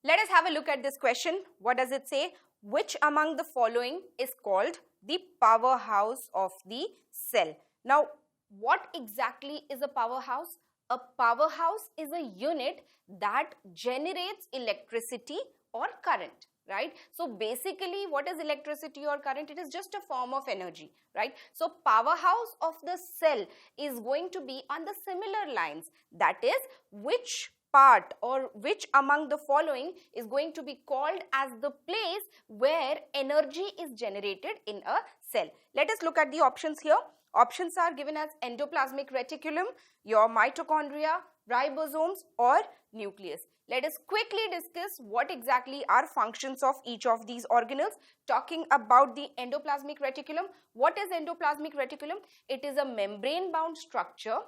Let us have a look at this question. What does it say? Which among the following is called the powerhouse of the cell? Now, what exactly is a powerhouse? A powerhouse is a unit that generates electricity or current, right? So basically, what is electricity or current? It is just a form of energy, right? So powerhouse of the cell is going to be on the similar lines. That is, which part or which among the following is going to be called as the place where energy is generated in a cell. Let us look at the options here. Options are given as endoplasmic reticulum, your mitochondria, ribosomes or nucleus. Let us quickly discuss what exactly are functions of each of these organelles. Talking about the endoplasmic reticulum. What is endoplasmic reticulum? It is a membrane bound structure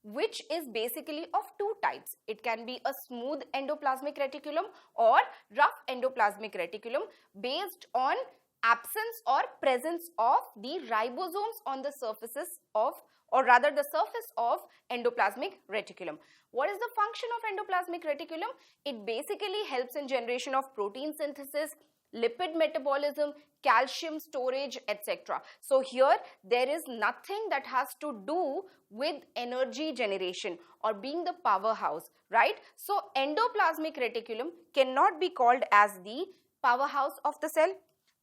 which is basically of two types. It can be a smooth endoplasmic reticulum or rough endoplasmic reticulum based on absence or presence of the ribosomes on the surfaces of, or rather the surface of endoplasmic reticulum. What is the function of endoplasmic reticulum? It basically helps in generation of protein synthesis, lipid metabolism, calcium storage, etc. So here there is nothing that has to do with energy generation or being the powerhouse, right? So endoplasmic reticulum cannot be called as the powerhouse of the cell.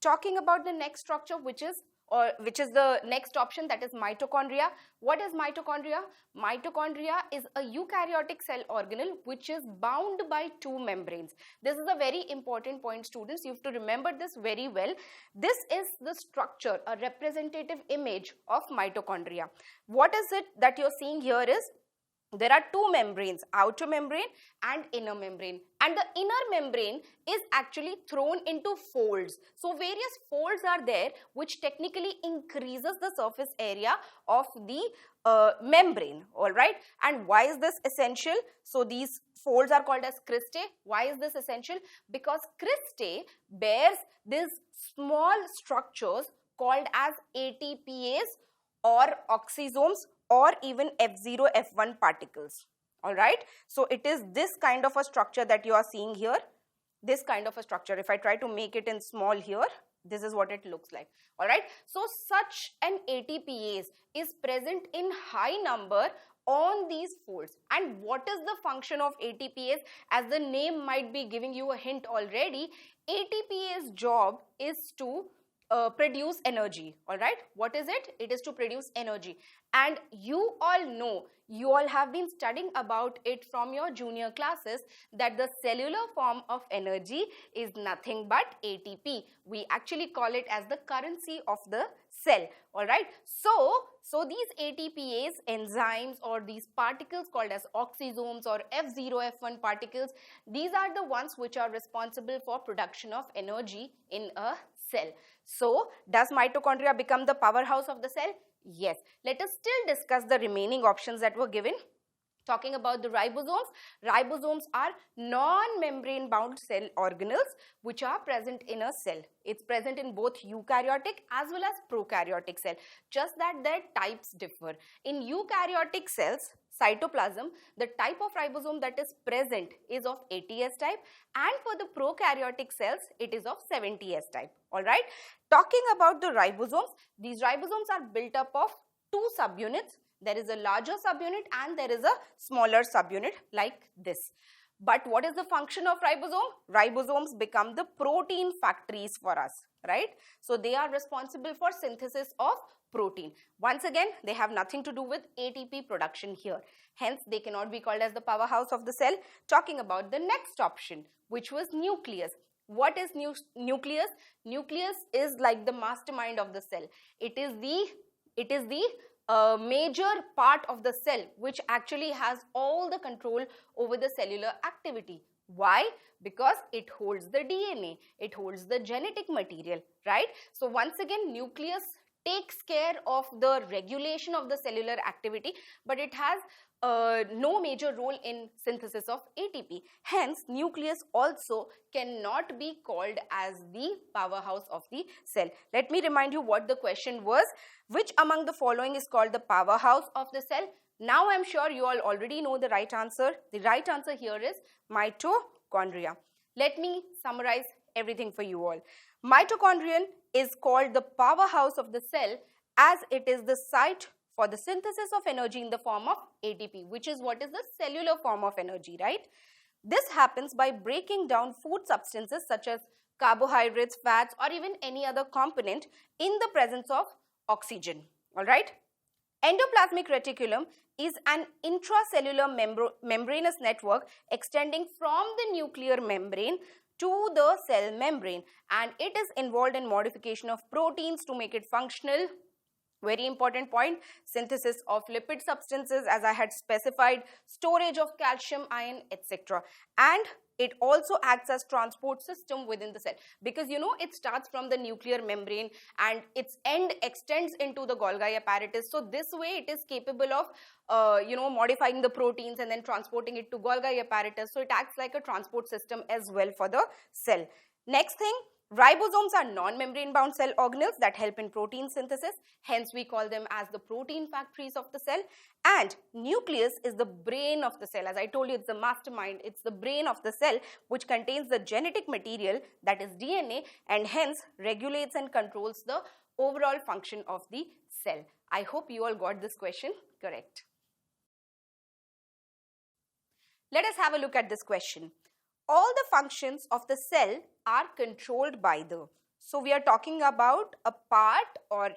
Talking about the next structure, which is the next option, that is mitochondria. What is mitochondria? Mitochondria is a eukaryotic cell organelle which is bound by two membranes. This is a very important point, students. You have to remember this very well. This is the structure, a representative image of mitochondria. What is it that you're seeing here is, there are two membranes, outer membrane and inner membrane, and the inner membrane is actually thrown into folds. So various folds are there which technically increases the surface area of the membrane, all right? And why is this essential? So these folds are called as cristae. Why is this essential? Because cristae bears these small structures called as ATPase or oxysomes or even F0, F1 particles, all right? So it is this kind of a structure that you are seeing here, this kind of a structure. If I try to make it in small here, this is what it looks like, all right? So such an ATPase is present in high number on these folds. And what is the function of ATPase? As the name might be giving you a hint already, ATPase job is to produce energy, all right? What is it? It is to produce energy. And you all know, you all have been studying about it from your junior classes, that the cellular form of energy is nothing but ATP. We actually call it as the currency of the cell, all right? So these ATPase enzymes or these particles called as oxysomes or F0, F1 particles, these are the ones which are responsible for production of energy in a cell. So does mitochondria become the powerhouse of the cell? Yes. Let us still discuss the remaining options that were given. Talking about the ribosomes, ribosomes are non-membrane bound cell organelles which are present in a cell. It's present in both eukaryotic as well as prokaryotic cell, just that their types differ. In eukaryotic cells, cytoplasm, the type of ribosome that is present is of ATS type, and for the prokaryotic cells, it is of 70S type, all right? Talking about the ribosomes, these ribosomes are built up of two subunits. There is a larger subunit and there is a smaller subunit like this. But what is the function of ribosome? Ribosomes become the protein factories for us, right? So they are responsible for synthesis of protein. Once again, they have nothing to do with ATP production here. Hence, they cannot be called as the powerhouse of the cell. Talking about the next option, which was nucleus. What is nucleus? Nucleus is like the mastermind of the cell. It is the major part of the cell which actually has all the control over the cellular activity. Why? Because it holds the DNA, it holds the genetic material, right? So once again, nucleus takes care of the regulation of the cellular activity, but it has no major role in synthesis of ATP. Hence, nucleus also cannot be called as the powerhouse of the cell. Let me remind you what the question was. Which among the following is called the powerhouse of the cell? Now, I am sure you all already know the right answer. The right answer here is mitochondria. Let me summarize everything for you all. Mitochondrion is called the powerhouse of the cell as it is the site for the synthesis of energy in the form of ATP, which is what is the cellular form of energy, right? This happens by breaking down food substances such as carbohydrates, fats, or even any other component in the presence of oxygen, all right? Endoplasmic reticulum is an intracellular membranous network extending from the nuclear membrane to the cell membrane, and it is involved in modification of proteins to make it functional. Very important point, synthesis of lipid substances as I had specified, storage of calcium, iron, etc. And it also acts as transport system within the cell, because you know it starts from the nuclear membrane and its end extends into the Golgi apparatus. So this way it is capable of modifying the proteins and then transporting it to Golgi apparatus. So it acts like a transport system as well for the cell. Next thing, ribosomes are non-membrane bound cell organelles that help in protein synthesis. Hence, we call them as the protein factories of the cell. And nucleus is the brain of the cell. As I told you, it's the mastermind. It's the brain of the cell which contains the genetic material, that is DNA, and hence regulates and controls the overall function of the cell. I hope you all got this question correct. Let us have a look at this question. All the functions of the cell are controlled by the. So we are talking about a part or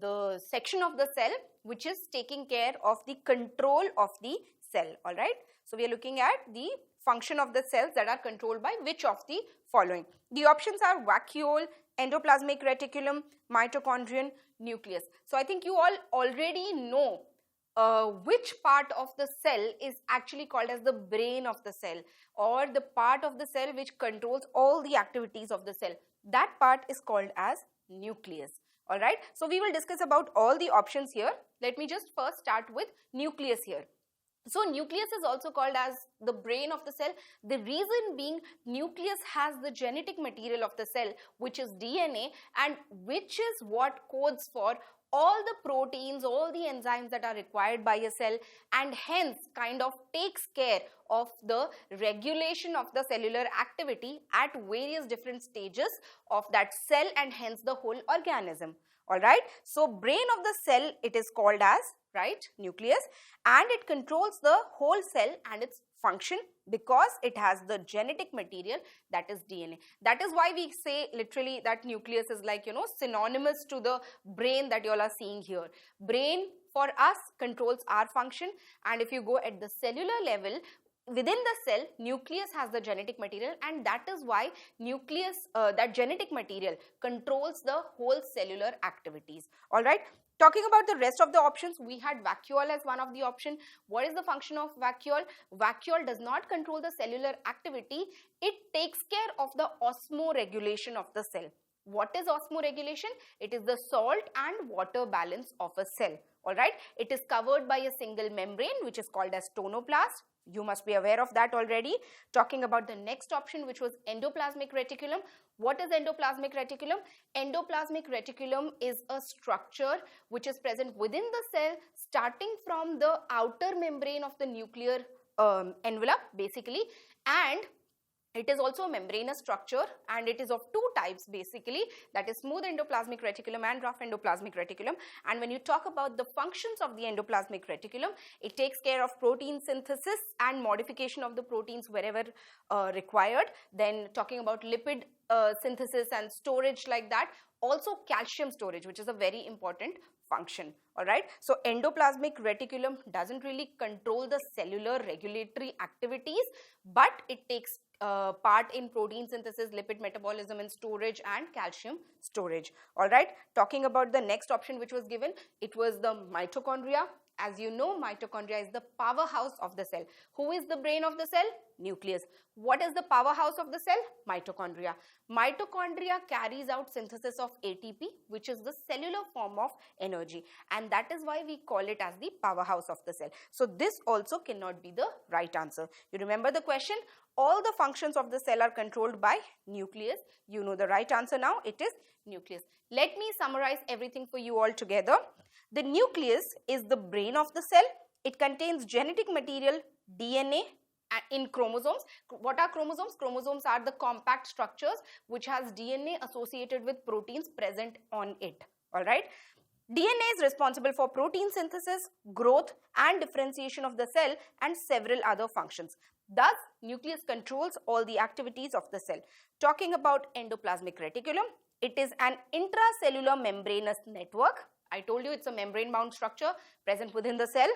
the section of the cell which is taking care of the control of the cell, all right. So we are looking at the function of the cells that are controlled by which of the following. The options are vacuole, endoplasmic reticulum, mitochondrion, nucleus. So I think you all already know which part of the cell is actually called as the brain of the cell, or the part of the cell which controls all the activities of the cell. That part is called as nucleus. All right. So we will discuss about all the options here. Let me just first start with nucleus here. So nucleus is also called as the brain of the cell. The reason being, nucleus has the genetic material of the cell, which is DNA, and which is what codes for all the proteins, all the enzymes that are required by a cell, and hence kind of takes care of the regulation of the cellular activity at various different stages of that cell and hence the whole organism. All right. So brain of the cell, it is called as, right, nucleus, and it controls the whole cell and its function because it has the genetic material, that is DNA. That is why we say literally that nucleus is like, you know, synonymous to the brain that you all are seeing here. Brain for us controls our function, and if you go at the cellular level, within the cell, nucleus has the genetic material, and that is why nucleus, that genetic material controls the whole cellular activities. All right. Talking about the rest of the options, we had vacuole as one of the option. What is the function of vacuole? Vacuole does not control the cellular activity. It takes care of the osmoregulation of the cell. What is osmoregulation? It is the salt and water balance of a cell. All right. It is covered by a single membrane which is called as tonoplast. You must be aware of that already. Talking about the next option, which was endoplasmic reticulum. What is endoplasmic reticulum? Endoplasmic reticulum is a structure which is present within the cell, starting from the outer membrane of the nuclear envelope basically, and it is also a membranous structure, and it is of two types basically, that is smooth endoplasmic reticulum and rough endoplasmic reticulum. And when you talk about the functions of the endoplasmic reticulum, it takes care of protein synthesis and modification of the proteins wherever required. Then talking about lipid synthesis and storage like that. Also calcium storage, which is a very important function. All right. So endoplasmic reticulum doesn't really control the cellular regulatory activities, but it takes part in protein synthesis, lipid metabolism and storage, and calcium storage. All right. Talking about the next option which was given, it was the mitochondria. As you know, mitochondria is the powerhouse of the cell. Who is the brain of the cell? Nucleus. What is the powerhouse of the cell? Mitochondria. Mitochondria carries out synthesis of ATP, which is the cellular form of energy, and that is why we call it as the powerhouse of the cell. So this also cannot be the right answer. You remember the question? All the functions of the cell are controlled by nucleus. You know the right answer now. It is nucleus. Let me summarize everything for you all together. The nucleus is the brain of the cell. It contains genetic material, DNA, in chromosomes. What are chromosomes? Chromosomes are the compact structures which has DNA associated with proteins present on it. All right. DNA is responsible for protein synthesis, growth and differentiation of the cell and several other functions. Thus, nucleus controls all the activities of the cell. Talking about endoplasmic reticulum, it is an intracellular membranous network. I told you it's a membrane bound structure present within the cell,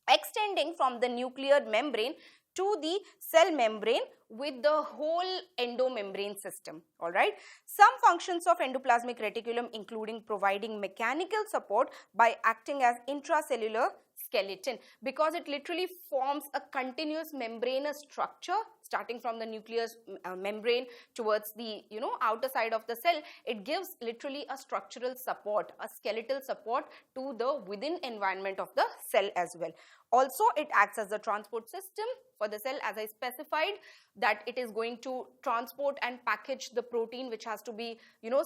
extending from the nuclear membrane to the cell membrane with the whole endomembrane system. All right. Some functions of endoplasmic reticulum including providing mechanical support by acting as intracellular skeleton, because it literally forms a continuous membranous structure starting from the nucleus membrane towards the outer side of the cell. It gives literally a structural support, a skeletal support to the within environment of the cell as well. Also, it acts as a transport system for the cell, as I specified that it is going to transport and package the protein which has to be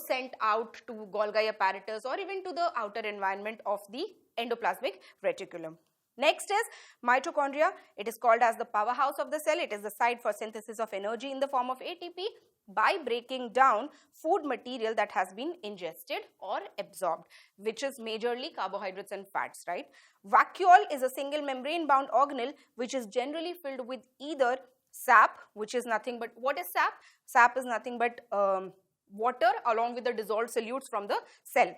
sent out to Golgi apparatus or even to the outer environment of the endoplasmic reticulum. Next is mitochondria. It is called as the powerhouse of the cell. It is the site for synthesis of energy in the form of ATP by breaking down food material that has been ingested or absorbed, which is majorly carbohydrates and fats, right? Vacuole is a single membrane bound organelle which is generally filled with either sap, which is nothing but, what is sap? Sap is nothing but water along with the dissolved solutes from the cell,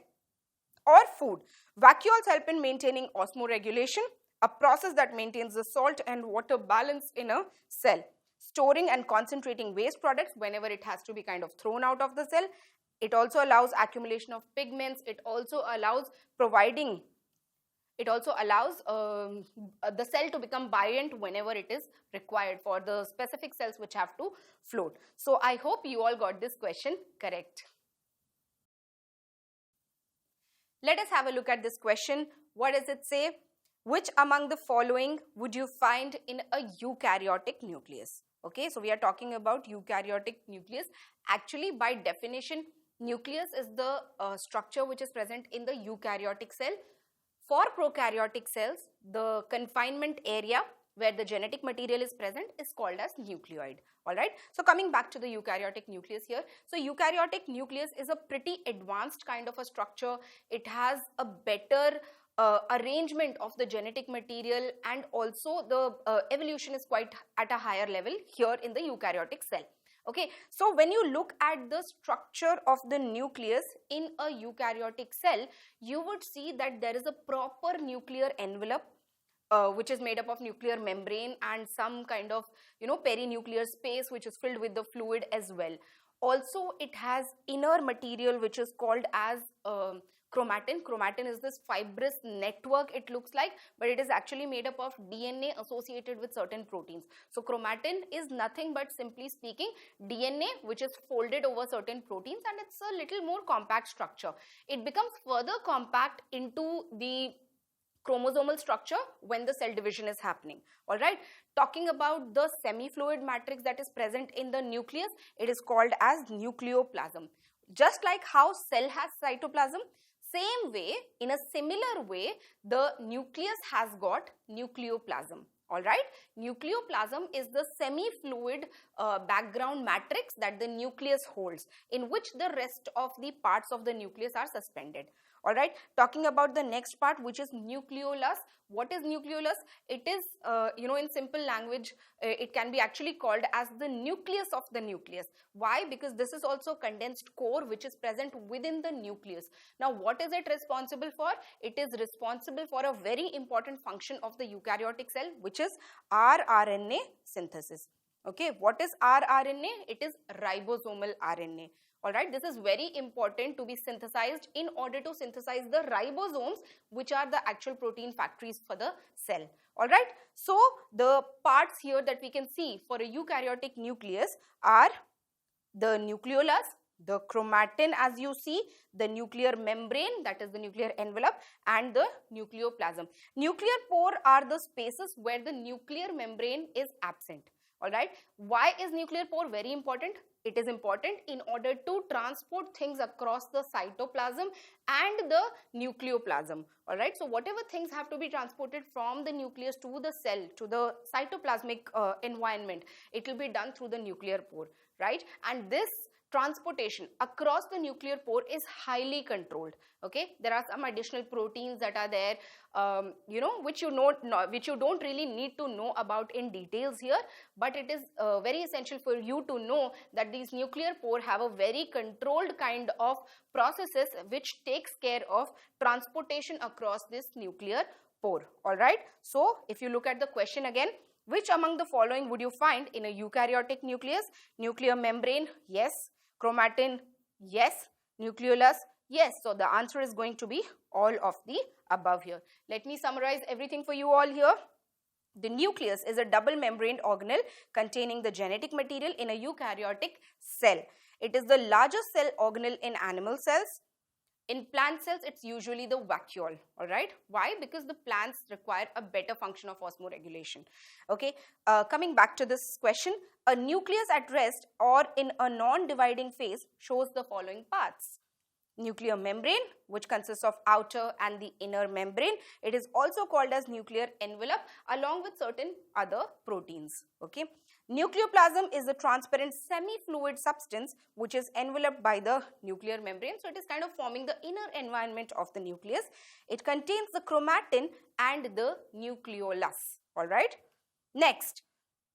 or food. Vacuoles help in maintaining osmoregulation, a process that maintains the salt and water balance in a cell, storing and concentrating waste products whenever it has to be kind of thrown out of the cell. It also allows accumulation of pigments. It also allows the cell to become buoyant whenever it is required for the specific cells which have to float. So I hope you all got this question correct. Let us have a look at this question. What does it say? Which among the following would you find in a eukaryotic nucleus? Okay, so we are talking about eukaryotic nucleus. Actually, by definition, nucleus is the structure which is present in the eukaryotic cell. For prokaryotic cells, the confinement area where the genetic material is present is called as nucleoid. All right. So coming back to the eukaryotic nucleus here. So eukaryotic nucleus is a pretty advanced kind of a structure. It has a better arrangement of the genetic material, and also the evolution is quite at a higher level here in the eukaryotic cell. Okay, so when you look at the structure of the nucleus in a eukaryotic cell, you would see that there is a proper nuclear envelope which is made up of nuclear membrane and some kind of perinuclear space which is filled with the fluid as well. Also, it has inner material which is called as chromatin. Chromatin is this fibrous network it looks like, but it is actually made up of DNA associated with certain proteins. So chromatin is nothing but, simply speaking, DNA which is folded over certain proteins, and it's a little more compact structure. It becomes further compact into the chromosomal structure when the cell division is happening. All right. Talking about the semi-fluid matrix that is present in the nucleus, it is called as nucleoplasm. Just like how cell has cytoplasm, same way, in a similar way, the nucleus has got nucleoplasm. All right. Nucleoplasm is the semi-fluid background matrix that the nucleus holds, in which the rest of the parts of the nucleus are suspended. All right. Talking about the next part, which is nucleolus. What is nucleolus? It is, in simple language, it can be actually called as the nucleus of the nucleus. Why? Because this is also condensed core which is present within the nucleus. Now, what is it responsible for? It is responsible for a very important function of the eukaryotic cell, which is rRNA synthesis. Okay. What is rRNA? It is ribosomal RNA. All right, this is very important to be synthesized in order to synthesize the ribosomes, which are the actual protein factories for the cell. All right, so the parts here that we can see for a eukaryotic nucleus are the nucleolus, the chromatin as you see, the nuclear membrane, that is the nuclear envelope, and the nucleoplasm. Nuclear pore are the spaces where the nuclear membrane is absent. Alright, why is nuclear pore very important? It is important in order to transport things across the cytoplasm and the nucleoplasm. Alright, so whatever things have to be transported from the nucleus to the cell, to the cytoplasmic environment, it will be done through the nuclear pore, right? And this transportation across the nuclear pore is highly controlled. Okay, there are some additional proteins that are there, which you don't really need to know about in details here, but it is very essential for you to know that these nuclear pore have a very controlled kind of processes which takes care of transportation across this nuclear pore. All right, so if you look at the question again, which among the following would you find in a eukaryotic nucleus? Nuclear membrane, yes. Chromatin, yes. Nucleolus, yes. So the answer is going to be all of the above here. Let me summarize everything for you all here. The nucleus is a double membraned organelle containing the genetic material in a eukaryotic cell. It is the largest cell organelle in animal cells. In plant cells, it's usually the vacuole. All right. Why? Because the plants require a better function of osmoregulation. Okay. Coming back to this question, a nucleus at rest or in a non-dividing phase shows the following parts. Nuclear membrane, which consists of outer and the inner membrane. It is also called as nuclear envelope along with certain other proteins. Okay. Nucleoplasm is a transparent semi-fluid substance which is enveloped by the nuclear membrane. So it is kind of forming the inner environment of the nucleus. It contains the chromatin and the nucleolus. All right. Next,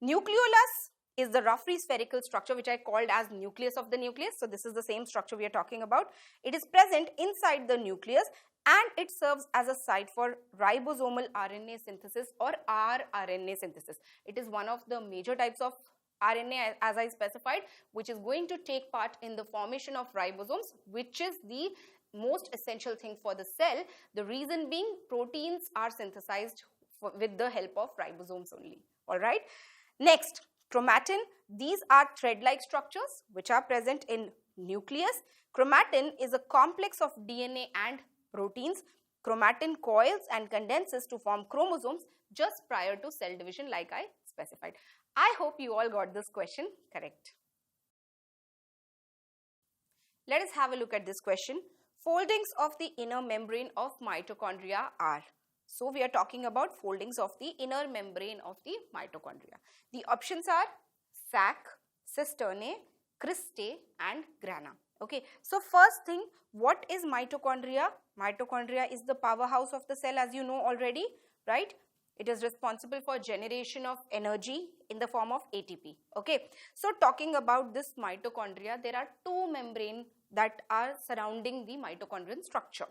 nucleolus is the roughly spherical structure which I called as nucleus of the nucleus. So this is the same structure we are talking about. It is present inside the nucleus and it serves as a site for ribosomal RNA synthesis or rRNA synthesis. It is one of the major types of RNA, as I specified, which is going to take part in the formation of ribosomes, which is the most essential thing for the cell. The reason being, proteins are synthesized with the help of ribosomes only. All right. Next, chromatin. These are thread-like structures which are present in nucleus. Chromatin is a complex of DNA and proteins. Chromatin coils and condenses to form chromosomes just prior to cell division, like I specified. I hope you all got this question correct. Let us have a look at this question. Foldings of the inner membrane of mitochondria are. So we are talking about foldings of the inner membrane of the mitochondria. The options are sac, cisternae, cristae and grana. Okay, so first thing, what is mitochondria? Mitochondria is the powerhouse of the cell, as you know already, right? It is responsible for generation of energy in the form of ATP. Okay, so talking about this mitochondria, there are two membranes that are surrounding the mitochondrial structure.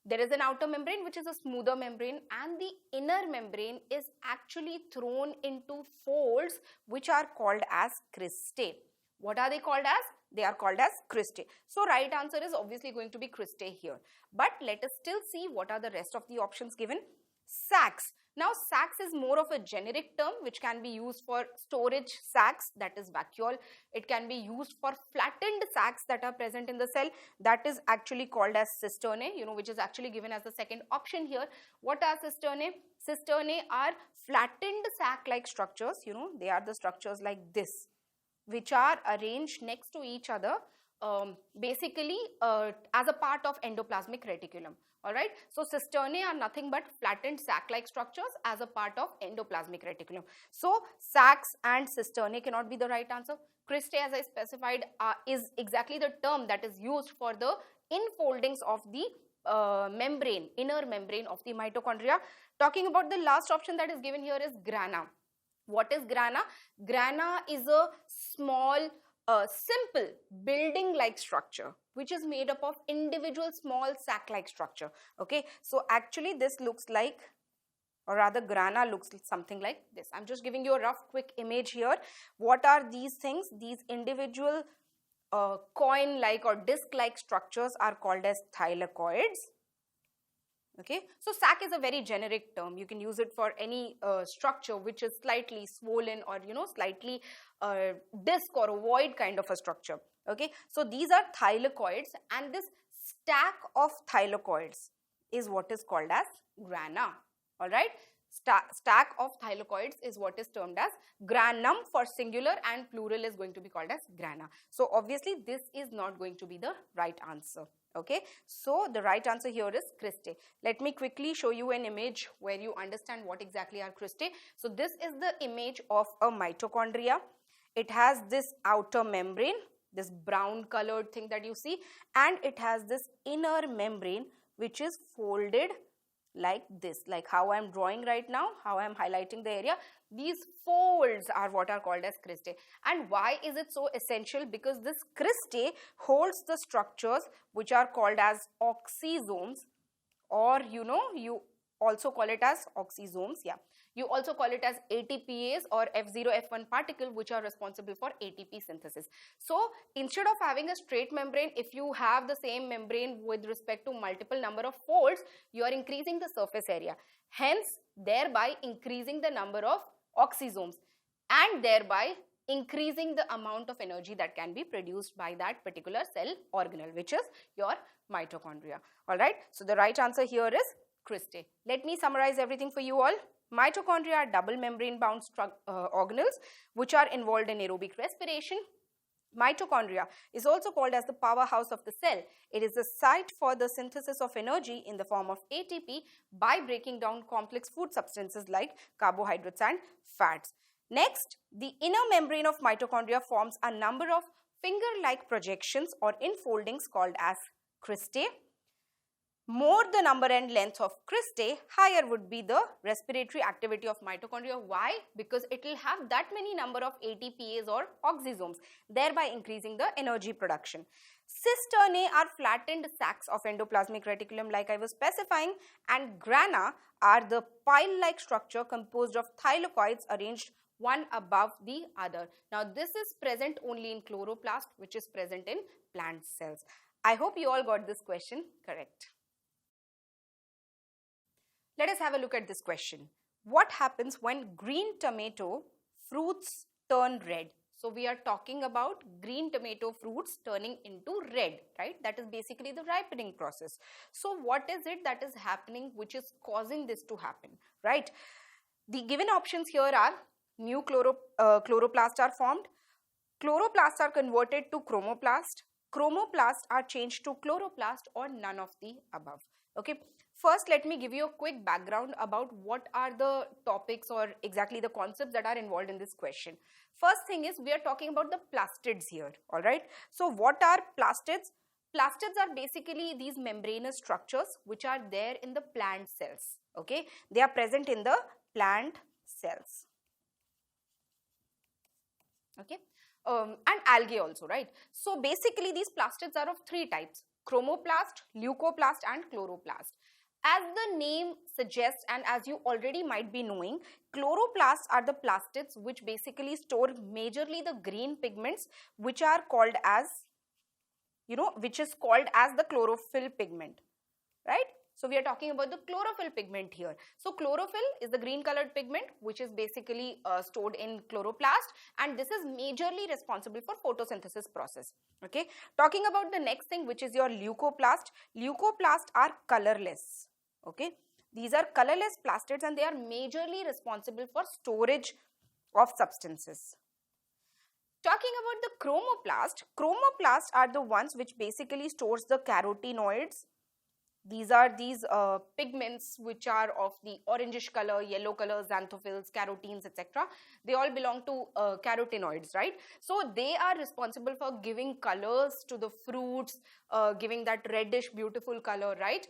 There is an outer membrane which is a smoother membrane, and the inner membrane is actually thrown into folds which are called as cristae. What are they called as? They are called as cristae. So right answer is obviously going to be cristae here. But let us still see what are the rest of the options given. Sacs. Now sacs is more of a generic term which can be used for storage sacs, that is vacuole. It can be used for flattened sacs that are present in the cell, that is actually called as cisternae, which is actually given as the second option here. What are cisternae? Cisternae are flattened sac-like structures, they are the structures like this, which are arranged next to each other, basically as a part of endoplasmic reticulum. Alright, so cisternae are nothing but flattened sac-like structures as a part of endoplasmic reticulum. So sacs and cisternae cannot be the right answer. Cristae, as I specified, is exactly the term that is used for the infoldings of the membrane, inner membrane of the mitochondria. Talking about the last option that is given here is grana. What is grana? Grana is a small, simple building-like structure which is made up of individual small sac-like structure. Okay, so actually this looks like, or rather grana looks something like this. I'm just giving you a rough quick image here. What are these things? These individual coin-like or disc-like structures are called as thylakoids. Okay, so sac is a very generic term. You can use it for any structure which is slightly swollen or slightly disc or ovoid kind of a structure. Okay, so these are thylakoids, and this stack of thylakoids is what is called as grana. All right, stack of thylakoids is what is termed as granum for singular, and plural is going to be called as grana. So obviously this is not going to be the right answer. Okay, so the right answer here is cristae. Let me quickly show you an image where you understand what exactly are cristae. So this is the image of a mitochondria. It has this outer membrane, this brown colored thing that you see, and it has this inner membrane which is folded like this, like how I am drawing right now, how I am highlighting the area. These folds are what are called as cristae. And why is it so essential? Because this cristae holds the structures which are called as oxysomes, or you also call it as oxysomes. Yeah, you also call it as ATPase or F0, F1 particle, which are responsible for ATP synthesis. So instead of having a straight membrane, if you have the same membrane with respect to multiple number of folds, you are increasing the surface area, hence thereby increasing the number of oxysomes, and thereby increasing the amount of energy that can be produced by that particular cell organelle, which is your mitochondria. Alright, so the right answer here is cristae. Let me summarize everything for you all. Mitochondria are double membrane bound organelles which are involved in aerobic respiration. Mitochondria is also called as the powerhouse of the cell. It is the site for the synthesis of energy in the form of ATP by breaking down complex food substances like carbohydrates and fats. Next, the inner membrane of mitochondria forms a number of finger-like projections or infoldings called as cristae. More the number and length of cristae, higher would be the respiratory activity of mitochondria. Why? Because it will have that many number of ATPase or oxysomes, thereby increasing the energy production. Cisternae are flattened sacs of endoplasmic reticulum like I was specifying, and grana are the pile-like structure composed of thylakoids arranged one above the other. Now this is present only in chloroplast, which is present in plant cells. I hope you all got this question correct. Let us have a look at this question. What happens when green tomato fruits turn red? So we are talking about green tomato fruits turning into red, right? That is basically the ripening process. So what is it that is happening which is causing this to happen, right? The given options here are new chloroplasts are formed, chloroplasts are converted to chromoplast, chromoplasts are changed to chloroplast, or none of the above. Okay. First, let me give you a quick background about what are the topics or exactly the concepts that are involved in this question. First thing is we are talking about the plastids here, alright. So what are plastids? Plastids are basically these membranous structures which are there in the plant cells, okay. They are present in the plant cells, okay. And algae also, right. So basically these plastids are of three types: chromoplast, leucoplast and chloroplast. As the name suggests, and as you already might be knowing, chloroplasts are the plastids which basically store majorly the green pigments which are called as, which is called as the chlorophyll pigment, right? So we are talking about the chlorophyll pigment here. So chlorophyll is the green colored pigment which is basically stored in chloroplast, and this is majorly responsible for photosynthesis process. Okay. Talking about the next thing, which is your leucoplast. Leucoplasts are colorless. Okay. These are colorless plastids and they are majorly responsible for storage of substances. Talking about the chromoplasts are the ones which basically stores the carotenoids. These are these pigments which are of the orangish color, yellow color, xanthophylls, carotenes, etc. They all belong to carotenoids, right? So they are responsible for giving colors to the fruits, giving that reddish beautiful color, right?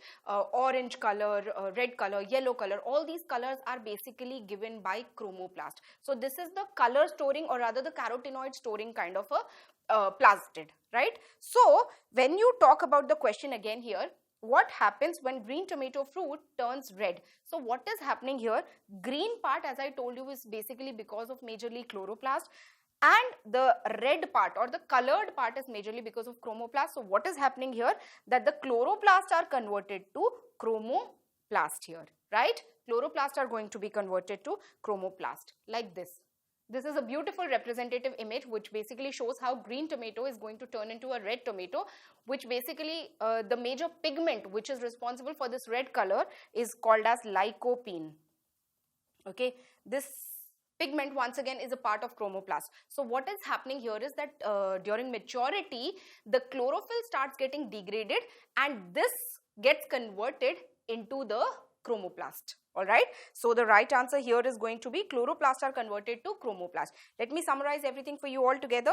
Orange color, red color, yellow color, all these colors are basically given by chromoplast. So this is the color storing, or rather the carotenoid storing kind of a plastid, right? So when you talk about the question again here, what happens when green tomato fruit turns red? So what is happening here? Green part, as I told you, is basically because of majorly chloroplast, and the red part or the colored part is majorly because of chromoplast. So what is happening here? That the chloroplasts are converted to chromoplast here, right? Chloroplasts are going to be converted to chromoplast like this. This is a beautiful representative image which basically shows how green tomato is going to turn into a red tomato, which basically the major pigment which is responsible for this red color is called as lycopene. Okay, this pigment once again is a part of chromoplast. So what is happening here is that during maturity, the chlorophyll starts getting degraded and this gets converted into the chromoplast. Alright, so the right answer here is going to be chloroplasts are converted to chromoplast. Let me summarize everything for you all together.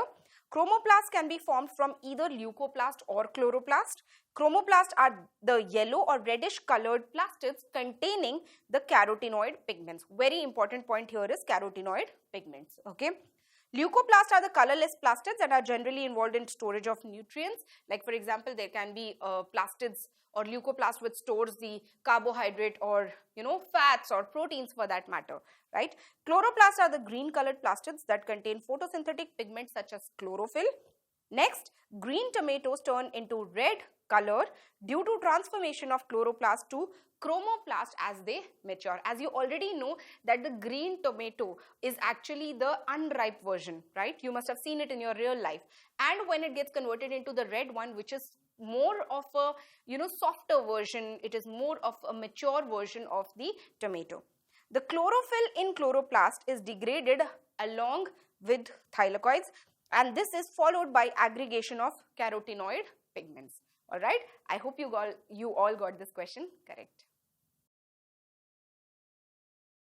Chromoplasts can be formed from either leucoplast or chloroplast. Chromoplasts are the yellow or reddish colored plastids containing the carotenoid pigments. Very important point here is carotenoid pigments. Okay. Leucoplasts are the colorless plastids that are generally involved in storage of nutrients. Like for example, there can be plastids or leucoplast which stores the carbohydrate or fats or proteins for that matter, right? Chloroplasts are the green colored plastids that contain photosynthetic pigments such as chlorophyll. Next, green tomatoes turn into red color due to transformation of chloroplast to chromoplast as they mature. As you already know that the green tomato is actually the unripe version, right? You must have seen it in your real life. And when it gets converted into the red one, which is more of a softer version, it is more of a mature version of the tomato. The chlorophyll in chloroplast is degraded along with thylakoids, and this is followed by aggregation of carotenoid pigments. All right, I hope you all got this question correct.